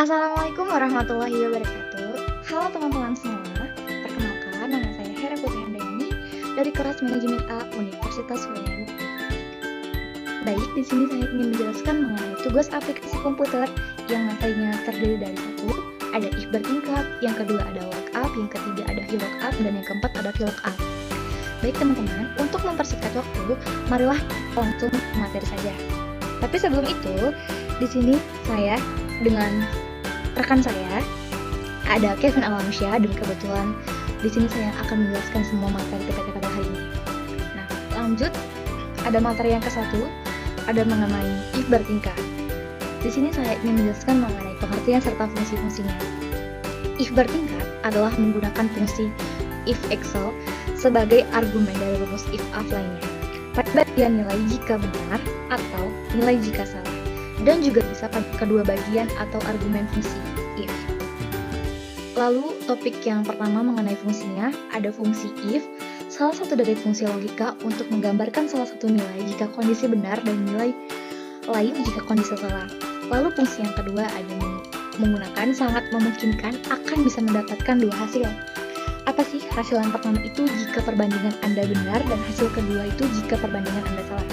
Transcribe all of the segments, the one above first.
Assalamualaikum warahmatullahi wabarakatuh. Halo teman-teman semua, perkenalkan nama saya Hera Putri Handayani dari kelas Manajemen A Universitas UIN. Baik, di sini saya ingin menjelaskan mengenai tugas aplikasi komputer yang materinya terdiri dari satu, ada if bertingkat, yang kedua ada lookup, yang ketiga ada VLOOKUP, dan yang keempat ada VLOOKUP. Baik teman-teman, untuk mempersingkat waktu, marilah langsung ke materi saja. Tapi sebelum itu, di sini saya dengan rekan saya ada Kevin Alamsyah, dan kebetulan di sini saya akan menjelaskan semua materi PPT pada hari ini. Nah, lanjut, ada materi yang ke-1, ada mengenai if bertingkat. Di sini saya ingin menjelaskan mengenai pengertian serta fungsi-fungsinya. If bertingkat adalah menggunakan fungsi if Excel sebagai argumen dari rumus if lainnya pada bagian nilai jika benar atau nilai jika salah, dan juga bisa pada kedua bagian atau argumen fungsi if. Lalu topik yang pertama mengenai fungsinya, ada fungsi if, salah satu dari fungsi logika untuk menggambarkan salah satu nilai jika kondisi benar dan nilai lain jika kondisi salah. Lalu fungsi yang kedua ada menggunakan sangat memungkinkan akan bisa mendapatkan dua hasil. Apa sih hasil yang pertama itu jika perbandingan Anda benar, dan hasil kedua itu jika perbandingan Anda salah.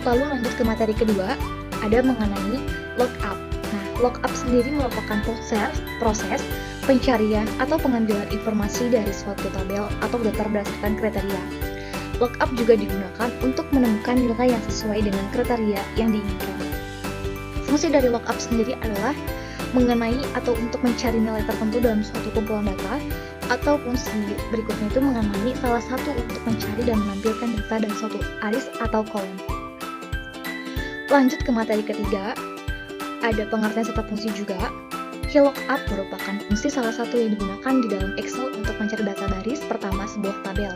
Lalu lanjut ke materi kedua, ada mengenai lookup. Nah, lookup sendiri merupakan proses pencarian atau pengambilan informasi dari suatu tabel atau daftar berdasarkan kriteria. Lookup juga digunakan untuk menemukan nilai yang sesuai dengan kriteria yang diinginkan. Fungsi dari lookup sendiri adalah mengenai atau untuk mencari nilai tertentu dalam suatu kumpulan data, atau fungsi berikutnya itu mengenai salah satu untuk mencari dan menampilkan data dalam suatu aris atau kolom. Lanjut ke materi ketiga, ada pengertian serta fungsi juga. VLOOKUP merupakan fungsi salah satu yang digunakan di dalam Excel untuk mencari data baris pertama sebuah tabel.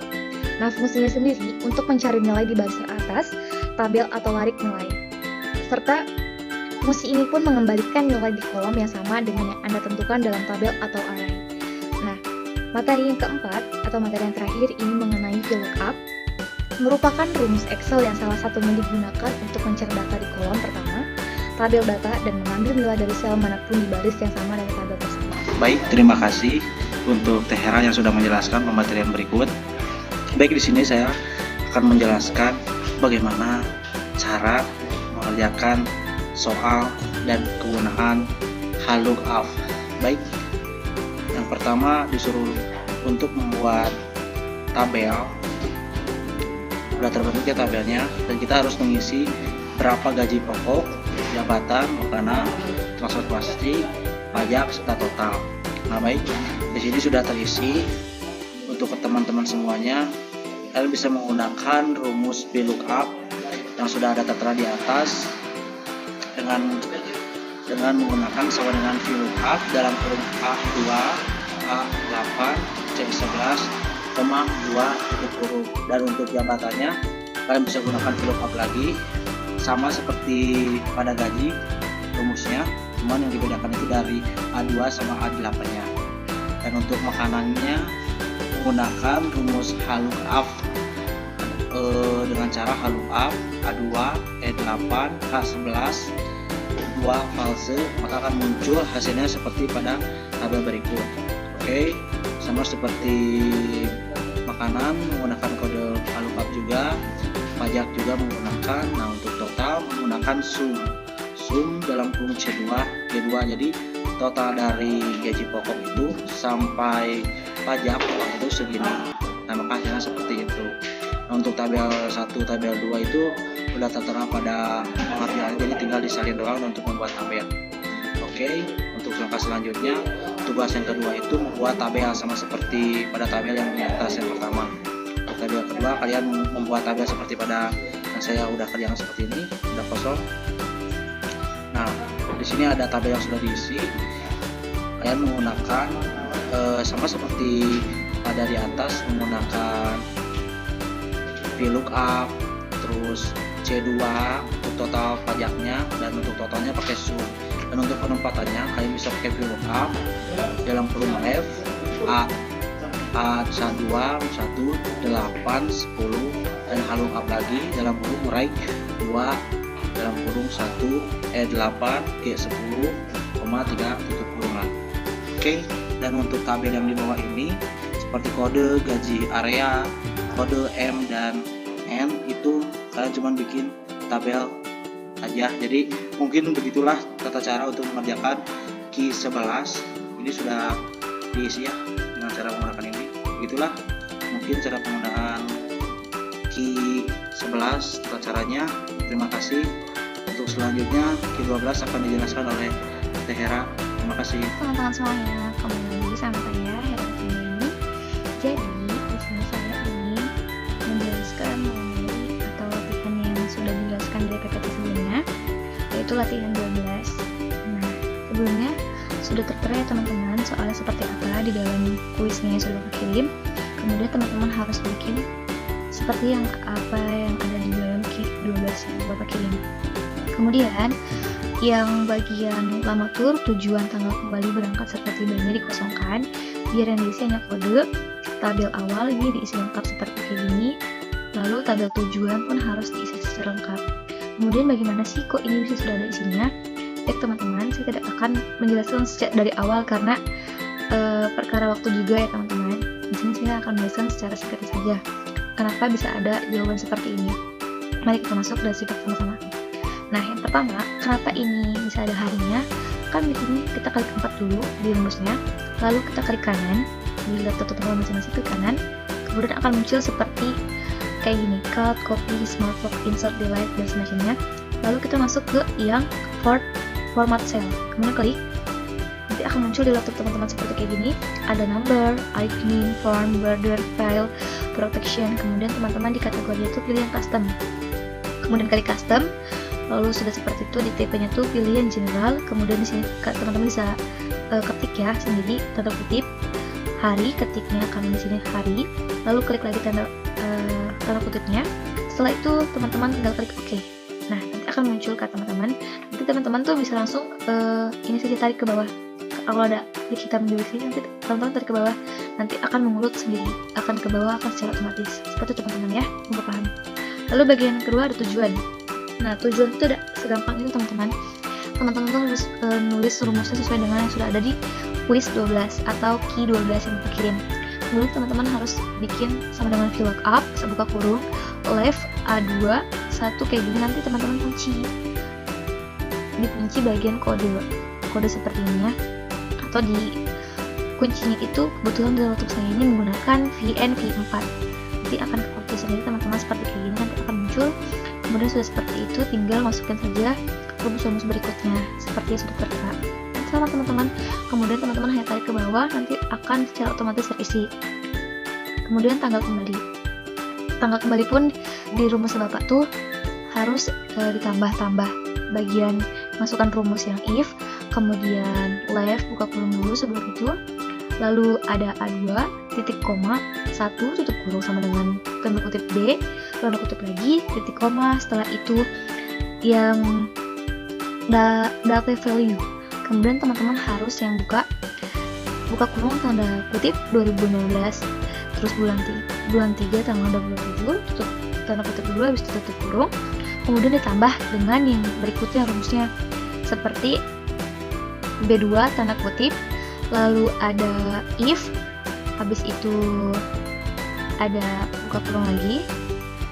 Nah, fungsinya sendiri untuk mencari nilai di baris teratas, tabel atau larik nilai. Serta fungsi ini pun mengembalikan nilai di kolom yang sama dengan yang Anda tentukan dalam tabel atau array. Nah, materi yang keempat atau materi yang terakhir ini mengenai VLOOKUP, merupakan rumus Excel yang salah satunya digunakan untuk mencari data di kolom pertama, tabel data, dan mengambil nilai dari sel manapun di baris yang sama dari tabel tersebut. Baik, terima kasih untuk Teh Hera yang sudah menjelaskan pematerian berikut. Baik, di sini saya akan menjelaskan bagaimana cara mengerjakan soal dan kegunaan VLOOKUP. Baik, yang pertama disuruh untuk membuat tabel. Sudah terbentuk ya tabelnya, dan kita harus mengisi berapa gaji pokok, jabatan, makanan, transportasi, pajak, serta total. Nah, baik, di sini sudah terisi. Untuk teman-teman semuanya, kalian bisa menggunakan rumus VLOOKUP yang sudah ada tertera di atas dengan menggunakan sama dengan VLOOKUP dalam kurung A2, A8, C11, 2 tutup huruf. Dan untuk jabatannya kalian bisa gunakan VLOOKUP lagi, sama seperti pada gaji rumusnya, cuman yang dibedakan itu dari A2 sama A8 nya. Dan untuk makanannya menggunakan rumus VLOOKUP dengan cara VLOOKUP A2, E8, H11, 2 false, maka akan muncul hasilnya seperti pada tabel berikut. Oke, sama seperti makanan menggunakan kode VLOOKUP juga, pajak juga menggunakan. Nah, untuk total menggunakan sum dalam kurung C2, G2. Jadi total dari gaji pokok itu sampai pajak itu segini. Nah, maka hasilnya seperti itu. Nah, untuk tabel 1, tabel 2 itu sudah tertera pada pengertian, jadi tinggal disalin doang untuk membuat tabel. Oke, untuk langkah selanjutnya, tugas yang kedua itu membuat tabel sama seperti pada tabel yang di atas yang pertama. Untuk tabel kedua, kalian membuat tabel seperti pada yang saya udah kerjakan seperti ini, udah kosong. Nah, di sini ada tabel yang sudah diisi. Kalian menggunakan sama seperti pada di atas, menggunakan VLOOKUP, terus C2 untuk total pajaknya, dan untuk totalnya pakai sum. Dan untuk penempatannya kalian bisa pakai VLOOKUP dalam kurung F, A1, 1, 8, 10, dan VLOOKUP lagi dalam kurung right 2 dalam kurung 1, E8, G10, koma 3 tutup kurungan. Oke, dan untuk tabel yang di bawah ini seperti kode, gaji area, kode M dan N itu kalian cuma bikin tabel aja. Jadi mungkin begitulah tata cara untuk mengerjakan Q11. Ini sudah diisi ya dengan cara menggunakan ini. Begitulah mungkin cara penggunaan Q11 tata caranya. Terima kasih. Untuk selanjutnya Q12 akan dijelaskan oleh Teh Hera. Terima kasih. Teman-teman semuanya, kembali lagi sama saya Hera ini. Jadi di sini saya ingin menjelaskan mengenai atau latihan yang sudah dijelaskan dari PPT sebelumnya, yaitu latihan 12. Nah, sebelumnya sudah tertera ya teman-teman soalnya seperti apa di dalam kuisnya yang sudah Bapak kirim. Kemudian teman-teman harus bikin seperti yang ada di dalam Q12 yang Bapak kirim. Kemudian yang bagian lamatur, tujuan, tanggal kembali berangkat serta tibanya dikosongkan, biar yang diisi hanya kode. Tabel awal ini diisi lengkap seperti kayak gini. Lalu tabel tujuan pun harus diisi secara lengkap. Kemudian bagaimana sih kok ini bisa sudah ada isinya? Baik teman-teman, saya tidak akan menjelaskan dari awal karena perkara waktu juga ya teman-teman. Di sini saya akan menjelaskan secara singkat saja. Kenapa bisa ada jawaban seperti ini? Mari kita masuk dan simak sama-sama. Nah, yang pertama, kenapa ini bisa ada harinya? Kan di sini kita klik 4 dulu di rumusnya, lalu kita klik kanan, di laptop teman-teman masing-masing klik kanan, kemudian akan muncul seperti kayak gini, cut, copy, smart lock, insert, delete, dan semacamnya. Lalu kita masuk ke yang format cell, kemudian klik, nanti akan muncul di laptop teman-teman seperti kayak gini, ada number, icon, font, border, file, protection, kemudian teman-teman di kategori itu pilih yang custom, kemudian klik custom. Lalu sudah seperti itu di tipe-nya tuh pilih yang general, kemudian di sini teman-teman bisa ketik ya sendiri tanda kutip hari, ketiknya kalian di sini hari, lalu klik lagi tanda kutipnya. Setelah itu teman-teman tinggal klik OK. Nah, nanti akan muncul ke teman-teman. Nanti teman-teman tuh bisa langsung ini saja tarik ke bawah. Kalau ada klik hitam di sini, nanti teman-teman tarik ke bawah, nanti akan mengulut sendiri, akan ke bawah akan secara otomatis. Seperti itu teman-teman ya, untuk paham. Lalu bagian kedua ada tujuan. Nah, tujuan itu tidak segampang itu teman-teman. Teman-teman tuh harus nulis rumusnya sesuai dengan yang sudah ada di quiz 12 atau Q12 yang kita kirim. Kemudian teman-teman harus bikin sama dengan VLOOKUP, buka kurung, left A2, 1 kayak gini, nanti teman-teman dikunci bagian kode seperti ini ya. Atau di kuncinya itu kebetulan di laptop saya ini menggunakan VN V4. Nanti akan ke sendiri teman-teman seperti kayak gini, nanti akan muncul. Kemudian sudah seperti itu, tinggal masukkan saja rumus-rumus berikutnya seperti yang sudah tertera sama teman-teman. Kemudian teman-teman hanya tarik ke bawah, nanti akan secara otomatis terisi. Kemudian tanggal kembali pun di rumus Bapak tuh harus ditambah-tambah bagian masukkan rumus yang if, kemudian left buka kurung dulu sebelum itu, lalu ada A2 titik koma 1 tutup kurung sama dengan tanda kutip B, tanda kutip lagi titik koma, setelah itu yang data value. Kemudian teman-teman harus yang buka kurung tanda kutip 2016, terus bulan 3 tanggal 27 tutup tanda kutip dulu, habis itu tutup kurung, kemudian ditambah dengan yang berikutnya rumusnya seperti B2 tanda kutip, lalu ada if, habis itu ada buka kurung lagi,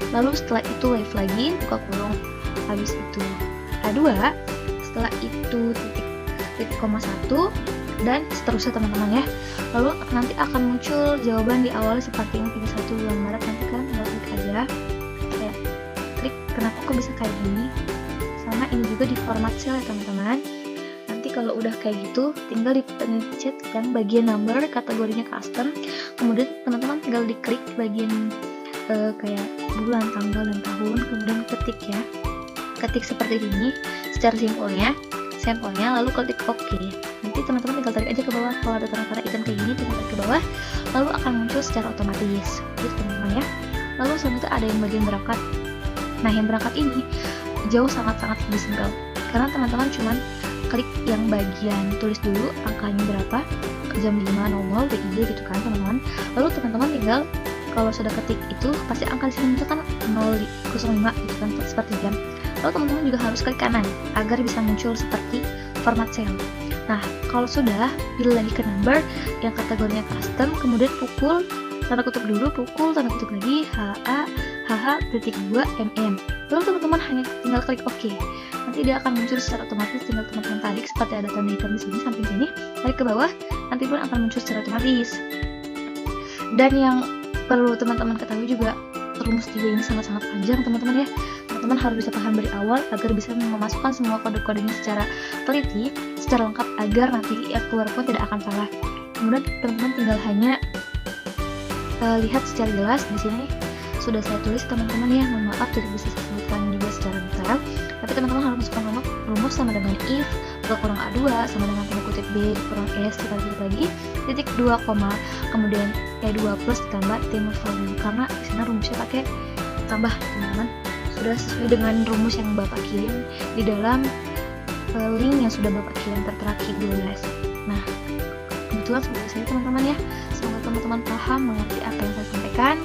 lalu setelah itu left lagi buka kurung, habis itu A2, setelah itu titik koma 1 dan seterusnya teman-teman ya. Lalu nanti akan muncul jawaban di awal seperti yang 31 bulan Maret, nanti kan tinggal klik aja, kayak klik kenapa kok bisa kayak gini. Sama ini juga di format cell ya teman-teman. Nanti kalau udah kayak gitu tinggal dipencet yang bagian number, kategorinya custom, kemudian teman-teman tinggal diklik bagian kayak bulan, tanggal, dan tahun, kemudian ketik ya, ketik seperti ini secara sampelnya, lalu klik OK. Nanti teman-teman tinggal tarik aja ke bawah, kalau ada tanda-tanda ikan kayak gini tinggal tarik ke bawah, lalu akan muncul secara otomatis gitu teman-teman ya. Lalu selanjutnya ada yang bagian berangkat. Nah, yang berangkat ini jauh sangat-sangat lebih simpel, karena teman-teman cuman klik yang bagian tulis dulu angkanya berapa ke jam 5.00 WIB gitu kan teman-teman. Lalu teman-teman tinggal kalau sudah ketik itu pasti angka di sini itu kan 005 gitu kan seperti jam. Lalu teman-teman juga harus klik kanan agar bisa muncul seperti format cell. Nah, kalau sudah, pilih lagi ke number yang kategorinya custom, kemudian pukul, tanda kutip dulu, pukul, tanda kutip lagi, HA,2 Lalu teman-teman hanya tinggal klik OK. Nanti dia akan muncul secara otomatis, tinggal teman-teman tarik seperti ada tanda hitam di sini, samping sini, tarik ke bawah, nanti pun akan muncul secara otomatis. Dan yang perlu teman-teman ketahui juga, rumus 3 ini sangat-sangat panjang teman-teman ya. Teman-teman harus bisa paham dari awal agar bisa memasukkan semua kode-kodenya secara teliti, secara lengkap agar nanti yang keluar pun tidak akan salah. Kemudian teman-teman tinggal hanya lihat secara jelas di sini sudah saya tulis teman-teman ya. Mohon maaf tidak bisa saya sebutkan juga secara detail. Tapi teman-teman harus masukkan rumus sama dengan if kurang A2 sama dengan tanda kutip B kurang S dikali lagi titik 2, kemudian E2 plus ditambah T value, karena di sana rumusnya pakai tambah teman-teman. Sudah sesuai dengan rumus yang Bapak kirim di dalam link yang sudah Bapak kirim tertera Q12. Nah, kebetulan seperti saya teman-teman ya. Semoga teman-teman paham mengerti apa yang saya sampaikan.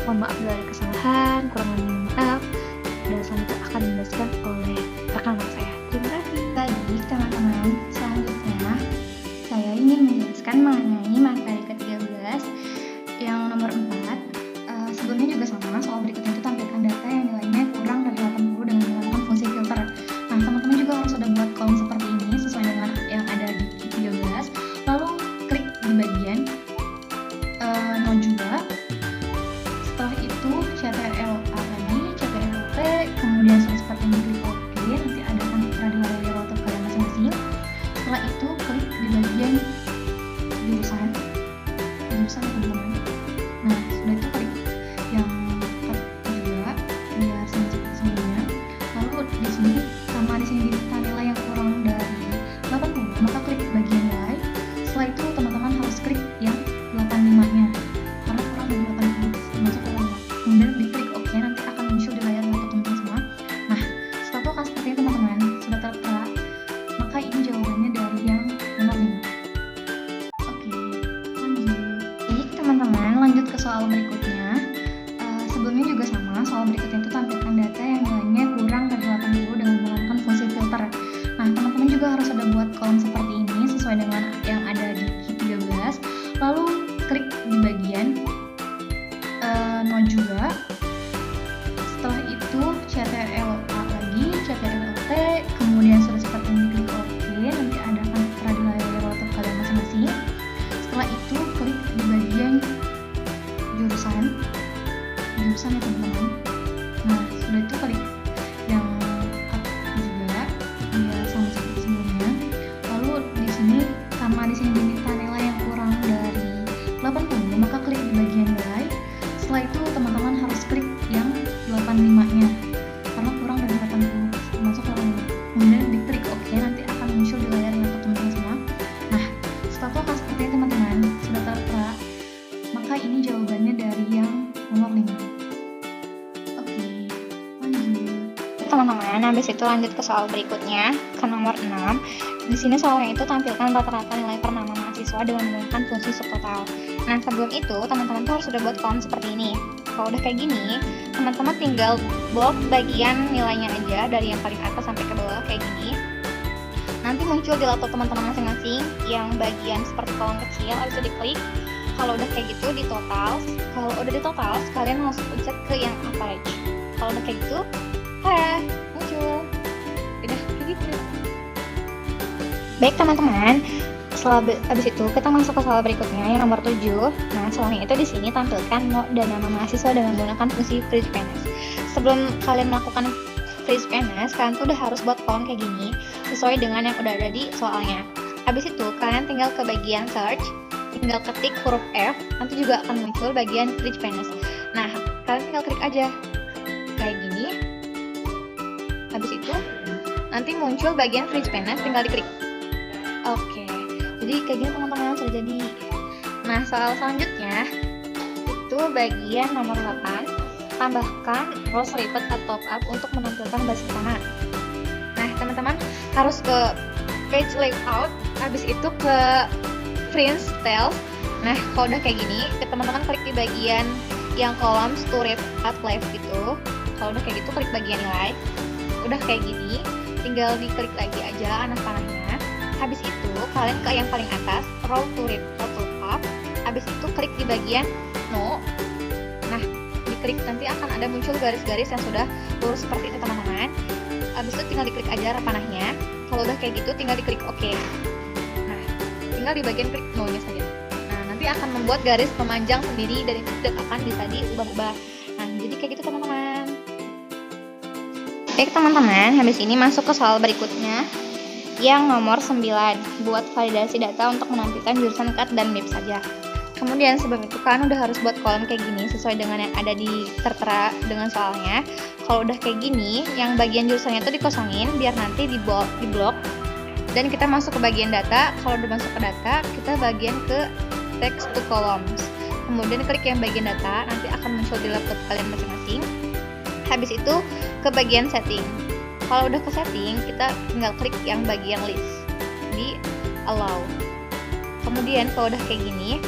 Mohon maaf bila ada kesalahan, kurang lebih mohon maaf. Dan selanjutnya akan dijelaskan oleh rekan saya. Terima kasih. Baik teman-teman, selanjutnya saya ingin menjelaskan mengenai materi ke-13 yang nomor 4. Sebelumnya juga sama, soal berikutnya itu tampilkan data yang nilainya kurang dari 80 dengan menggunakan fungsi filter. Nah, teman-teman juga harus ada buat kolom seperti ini sesuai dengan yang ada di Q13. Lalu klik di bagian no juga. Setelah itu CTRL A lagi, CTRL T, kemudian seperti ini klik OK, nanti ada di layar laptop kalian masing-masing. Setelah itu klik di bagian jurusan teman-teman. Nah, sudah itu klik yang kedua biar sama seperti sebelumnya. Lalu di sini karena di sini diminta nilai yang kurang dari 80, maka klik bagian Y. Setelah itu teman-teman harus klik yang 85-nya karena kurang dari 80 masuk ke 85. Kemudian diklik OK, nanti akan muncul di layar laptop teman-teman semua. Nah, setelah itu akan seperti ini teman-teman, sudah tertera. Maka ini jawabannya dari yang nomor 5. Oke, lanjut. Baik teman-teman, lanjut ke soal berikutnya. Sebelumnya juga sama, soal berikutnya itu tampilkan data yang nilainya kurang dari 80 dengan menggunakan fungsi filter. Nah, teman-teman juga harus ada buat kolom seperti ini sesuai dengan yang ada di Q13. Lalu klik di bagian no juga. Setelah itu CTRL A lagi, CTRL T, kemudian sudah seperti ini klik OK, nanti ada akan tertera di layar laptop kalian masing-masing. Setelah itu klik di bagian jurusan ya teman-teman. Nah, sudah itu klik yang juga biar sama seperti sebelumnya. Lalu di sini karena di sini diminta nilai yang kurang dari 80, maka klik di bagian Y. Setelah itu teman-teman harus klik yang 85-nya karena kurang dari 80 masuk 85. Kemudian diklik OK, nanti akan muncul di layar laptop teman-teman semua. Nah, setelah itu akan seperti ini teman-teman, sudah tertera. Maka ini jawabannya dari yang nomor 5. Oke, lanjut. Teman-teman, habis itu lanjut ke soal berikutnya, ke nomor 6. Di sini soalnya itu tampilkan rata-rata nilai per nama mahasiswa dengan menggunakan fungsi subtotal. Nah, sebelum itu teman-teman tuh harus udah buat kolom seperti ini. Kalau udah kayak gini, teman-teman tinggal blok bagian nilainya aja dari yang paling atas sampai ke bawah kayak gini. Nanti muncul di laptop teman-teman masing-masing yang bagian seperti kolom kecil, habis itu diklik. Kalau udah kayak gitu di total, kalau udah di total, kalian langsung pencet ke yang average. Kalau udah kayak gitu, muncul. Udah kayak gitu. Baik teman-teman, setelah habis itu kita masuk ke soal berikutnya yang nomor 7. Nah, soalnya itu di sini tampilkan dan nama mahasiswa dengan menggunakan fungsi freeze PNS. Sebelum kalian melakukan freeze PNS, kalian tuh udah harus buat kolom kayak gini sesuai dengan yang udah ada di soalnya. Habis itu kalian tinggal ke bagian search, tinggal ketik huruf F, nanti juga akan muncul bagian freeze PNS. Nah, kalian tinggal klik aja kayak gini. Habis itu nanti muncul bagian freeze PNS, tinggal diklik. Oke, jadi kayak gini teman-teman sudah jadi. Nah, soal selanjutnya itu bagian nomor 8, tambahkan rows repeat atau top up untuk menampilkan basis utama. Nah, teman-teman harus ke page layout, habis itu ke print styles. Nah, kalau udah kayak gini, teman-teman klik di bagian yang kolom to read at left gitu. Kalau udah kayak gitu, klik bagian nilai. Udah kayak gini, tinggal diklik lagi aja anak panahnya. Habis itu kalian ke yang paling atas, row to top. Habis itu klik di bagian no. Nah, diklik nanti akan ada muncul garis-garis yang sudah lurus seperti itu teman-teman. Habis itu tinggal diklik aja arah panahnya. Kalau udah kayak gitu tinggal diklik OK. Nah, tinggal di bagian klik no-nya saja. Nah, nanti akan membuat garis memanjang sendiri dan itu tidak akan bisa diubah-ubah. Nah, jadi kayak gitu teman-teman. Baik teman-teman, habis ini masuk ke soal berikutnya yang nomor 9, buat validasi data untuk menampilkan jurusan CAT dan MIP saja. Kemudian sebelum itu kan udah harus buat kolom kayak gini sesuai dengan yang ada di tertera dengan soalnya. Kalau udah kayak gini, yang bagian jurusannya itu dikosongin biar nanti di blok dan kita masuk ke bagian data. Kalau udah masuk ke data, kita bagian ke text to columns. Kemudian klik yang bagian data, nanti akan muncul di laptop kalian masing-masing. Habis itu ke bagian setting. Kalau udah ke setting, kita tinggal klik yang bagian list di allow. Kemudian kalau udah kayak gini,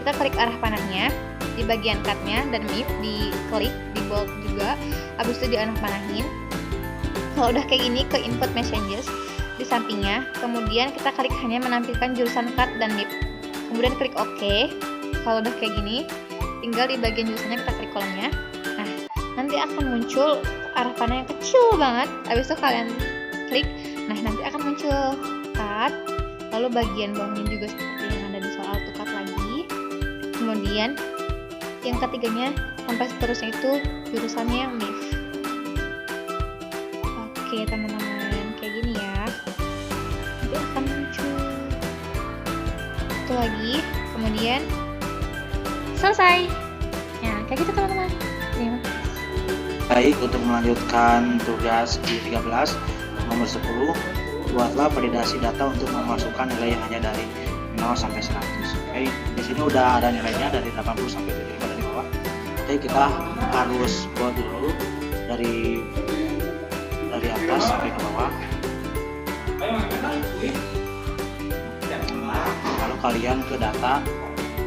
kita klik arah panahnya di bagian cut-nya dan MIP diklik, di bold juga. Habis itu di arah panahin. Kalau udah kayak gini, ke input messages di sampingnya. Kemudian kita klik hanya menampilkan jurusan cut dan MIP. Kemudian klik OK. Kalau udah kayak gini, tinggal di bagian jurusannya kita klik kolomnya. Nah, nanti akan muncul arah panah yang kecil banget. Habis itu kalian klik, nah nanti akan muncul cut. Lalu bagian bawahnya juga seperti yang ada di soal to cut lagi. Kemudian yang ketiganya sampai seterusnya itu jurusannya MIF. Oke teman-teman, kayak gini ya. Nanti akan muncul itu lagi. Kemudian selesai. Ya, kayak gitu teman-teman. Terima kasih. Baik, untuk melanjutkan tugas di 13 nomor 10, buatlah validasi data untuk memasukkan nilai yang hanya dari 0 sampai 100. Oke, di sini udah ada nilainya dari 80 sampai 75 dari bawah. Oke, kita harus buat dulu dari atas sampai ke bawah. Nah, lalu kalian ke data.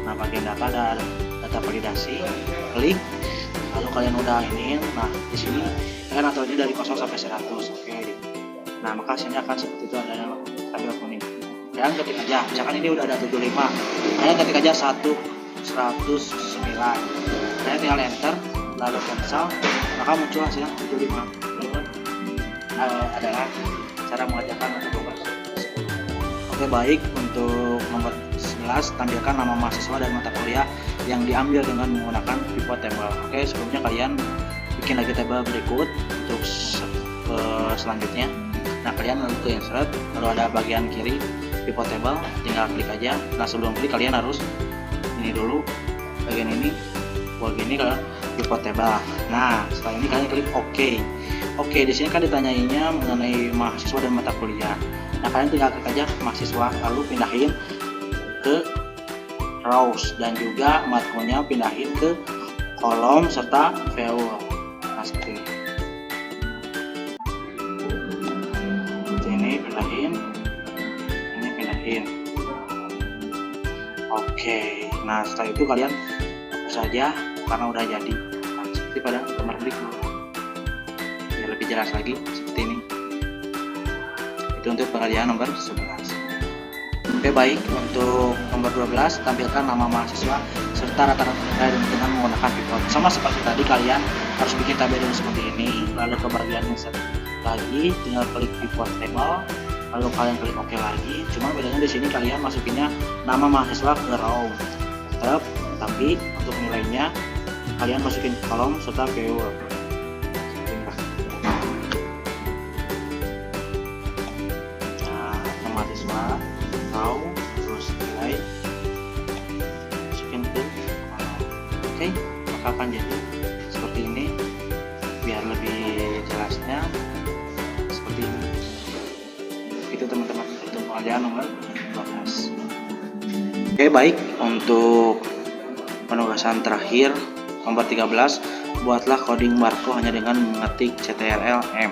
Nah, bagian data ada data validasi. Klik. Lalu kalian udah ini, nah di sini kalian aturnya dari 0 sampai 100. Oke. Nah, maka hasilnya akan seperti itu, ada yang tabel kuning. Kalian ketik aja, misalkan ini udah ada 75. Kalian ketik aja 109. Kalian tinggal enter, lalu cancel, maka muncul hasilnya 75. Ini adalah cara mengerjakan untuk nomor 10. Oke, baik, untuk nomor 11 tampilkan nama mahasiswa dan mata kuliah yang diambil dengan menggunakan pivot table. Oke, sebelumnya kalian bikin lagi table berikut untuk selanjutnya. Nah, kalian lalu ke insert, lalu ada bagian kiri pivot table, tinggal klik aja. Nah, sebelum klik kalian harus ini dulu, bagian ini, bagian ini kalian pivot table. Nah, setelah ini kalian klik OK. Oke, di sini kan ditanyainya mengenai mahasiswa dan mata kuliah. Nah, kalian tinggal klik aja mahasiswa, lalu pindahin ke rows dan juga matkulnya pindahin ke kolom serta view. Nah, seperti ini pindahin, ini pindahin. Oke, nah setelah itu kalian hapus saja karena udah jadi. Nah, seperti pada gambar berikut. Biar lebih jelas lagi seperti ini. Itu untuk pengerjaan nomor 11. Oke, baik, untuk nomor 12 tampilkan nama mahasiswa serta rata-rata nilai dengan menggunakan pivot. Sama seperti tadi, kalian harus bikin tabel dulu seperti ini, lalu ke bagian insert lagi, tinggal klik pivot table, lalu kalian klik OK lagi. Cuma bedanya di sini kalian masukinnya nama mahasiswa ke row, tapi untuk nilainya kalian masukin ke kolom serta view. Nah, mahasiswa row, terus nilai masukin ke kolom. Oke, maka akan jadi seperti ini. Biar lebih jelasnya seperti ini. Itu teman-teman untuk pengerjaan nomor 12. Oke, baik, untuk penugasan terakhir nomor 13, buatlah coding Marco hanya dengan mengetik CTRL-M.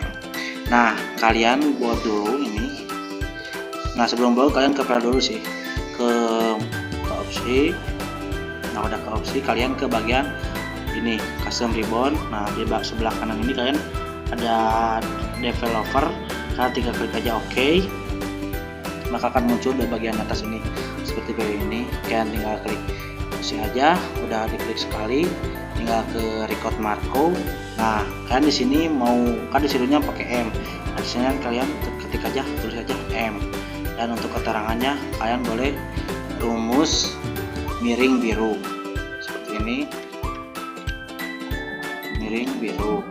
Nah, kalian buat dulu ini. Nah, sebelum buat kalian ke file dulu sih, ke opsi. Nah, udah ke opsi, kalian ke bagian ini custom ribbon. Nah, di sebelah kanan ini kalian ada developer, kalian tinggal klik aja OK. maka akan muncul di bagian atas ini seperti ini. Kalian tinggal klik isi aja, udah diklik sekali, tinggal ke record Marco. Nah, kalian di sini mau kan disuruhnya pakai M. Nah, di sini kalian ketik aja, tulis aja M. Dan untuk keterangannya kalian boleh rumus miring biru seperti ini, miring biru.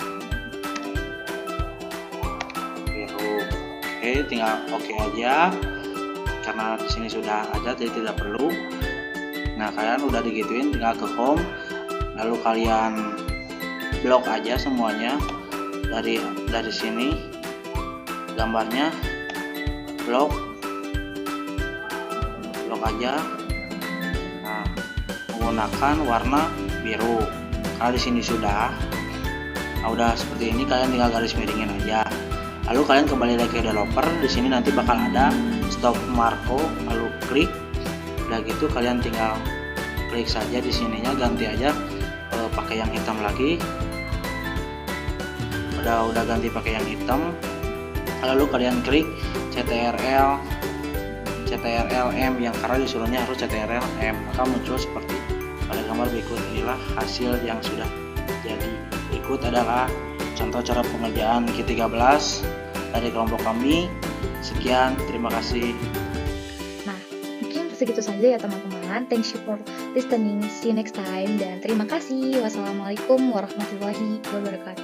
Oke, tinggal oke aja karena di sini sudah ada, jadi tidak perlu. Nah, kalian udah digituin, tinggal ke home, lalu kalian blok aja semuanya dari sini, gambarnya blok aja. Nah, menggunakan warna biru karena di sini sudah. Nah, udah seperti ini, kalian tinggal garis miringin aja. Lalu kalian kembali lagi ke developer. Di sini nanti bakal ada stop Marco, lalu klik. Udah gitu kalian tinggal klik saja di sininya, ganti aja pakai yang hitam lagi. Udah ganti pakai yang hitam. Lalu kalian klik CTRL M yang karena disuruhnya harus CTRL M, maka muncul seperti pada gambar berikut. Inilah hasil yang sudah jadi. Berikut adalah contoh cara pengerjaan Q13 dari kelompok kami. Sekian, terima kasih. Nah, mungkin segitu saja ya teman-teman. Thanks you for listening. See you next time dan terima kasih. Wassalamualaikum warahmatullahi wabarakatuh.